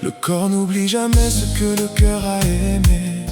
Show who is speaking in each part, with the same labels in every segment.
Speaker 1: Le corps n'oublie jamais ce que le cœur a aimé.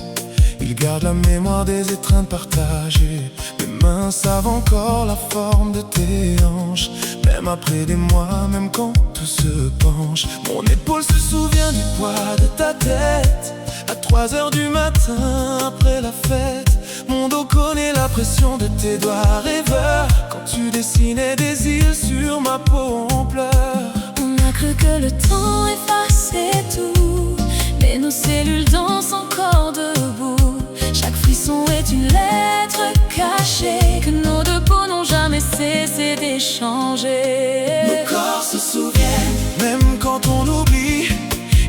Speaker 1: Il garde la mémoire des étreintes partagées. Mes mains savent encore la forme de tes hanches. Même après des mois, même quand tout se penche. Mon épaule se souvient du poids de ta tête. À 3 heures du matin, après la fête, mon dos connaît la pression de tes doigts rêveurs. Quand tu dessinais des îles sur ma peau, on pleure.
Speaker 2: On a cru que le temps effaçait tout, mais nos cellules dansent encore debout. Chaque frisson est une lettre cachée que nos deux peaux n'ont jamais cessé d'échanger.
Speaker 1: Nos corps se souviennent, même quand on oublie.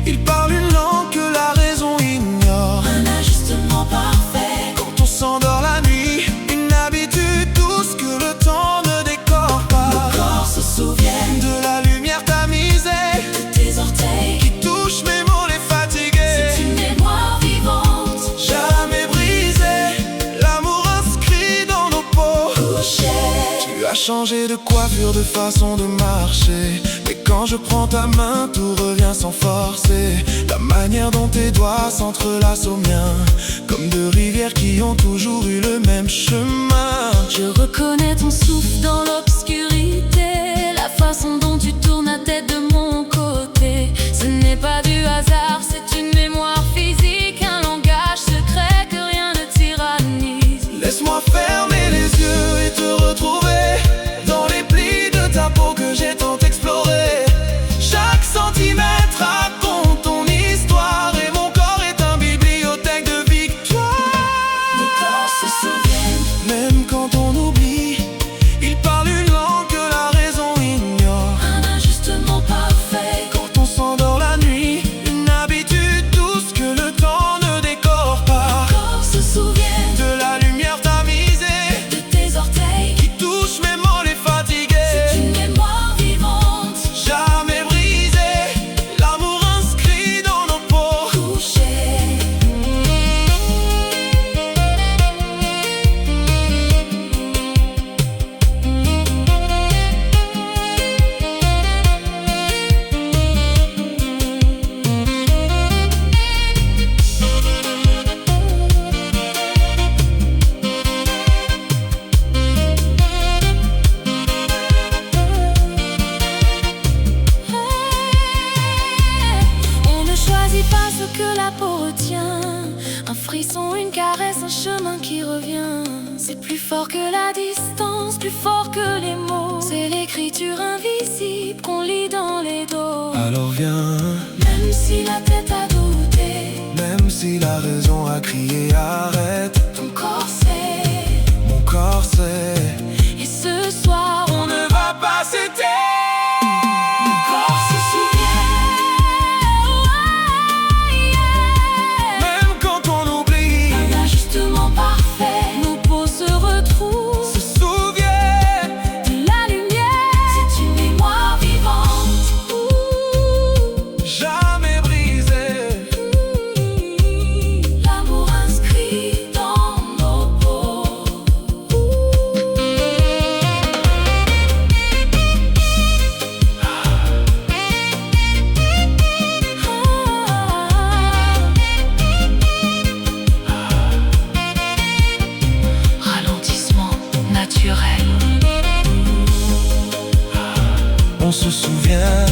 Speaker 1: Ils parlent une langue que la raison ignore.
Speaker 2: Un ajustement parfait
Speaker 1: quand on s'endort la nuit. Une habitude douce que le temps ne décore pas.
Speaker 2: Nos corps se souviennent
Speaker 1: de la lumière tamisée,
Speaker 2: de tes orteils
Speaker 1: qui touche mes mots les fatigués.
Speaker 2: C'est une mémoire vivante,
Speaker 1: jamais brisée. L'amour inscrit dans nos peaux.
Speaker 2: couchés.
Speaker 1: Tu as changé de coiffure, de façon de marcher. Mais quand je prends ta main, tout revient sans forcer. La manière dont tes doigts s'entrelacent aux miens, comme deux rivières qui ont toujours eu le même chemin.
Speaker 2: Je reconnais ton souffle dans l'obscurité, la façon dont tu tournes la tête de mon côté. Ce n'est pas du hasard, c'est une mémoire physique, un langage secret que rien ne tyrannise.
Speaker 1: Laisse-moi fermer les yeux et te retrouver dans les plis de ta peau que j'ai tant exploré. Chaque centimètre raconte ton histoire et mon corps est un bibliothèque de victoire.
Speaker 2: Nos corps se souviennent,
Speaker 1: même quand on oublie. Ils parlent une langue que la raison ignore.
Speaker 2: un ajustement parfait
Speaker 1: Quand on s'endort la nuit, une habitude douce que le temps ne décore pas.
Speaker 2: Nos corps se souviennent
Speaker 1: de la lumière tamisée,
Speaker 2: de tes orteils
Speaker 1: qui touche mes mots les fatigués.
Speaker 2: C'est une mémoire vivante,
Speaker 1: Jamais brisée, l'amour inscrit dans nos peaux.
Speaker 2: couchés. On ne choisit pas ce que la peau retient. Un frisson, une caresse, un chemin qui revient. C'est plus fort que la distance, plus fort que les mots. C'est l'écriture invisible qu'on lit dans les dos.
Speaker 1: Alors viens,
Speaker 2: Même si la tête a douté,
Speaker 1: même si la raison a crié arrête,
Speaker 2: ton corps sait.
Speaker 1: mon corps sait.
Speaker 2: Et ce soir, on ne
Speaker 1: Va pas s'éteindre.
Speaker 2: Mon corps se souvient.
Speaker 1: Même quand on oublie,
Speaker 2: Un ajustement parfait, nos peaux se retrouvent.
Speaker 1: se souvient
Speaker 2: De la lumière, c'est une mémoire vivante.
Speaker 1: jamais brisée.
Speaker 2: L'amour inscrit dans nos peaux. Ralentissement naturel.
Speaker 1: On se souvient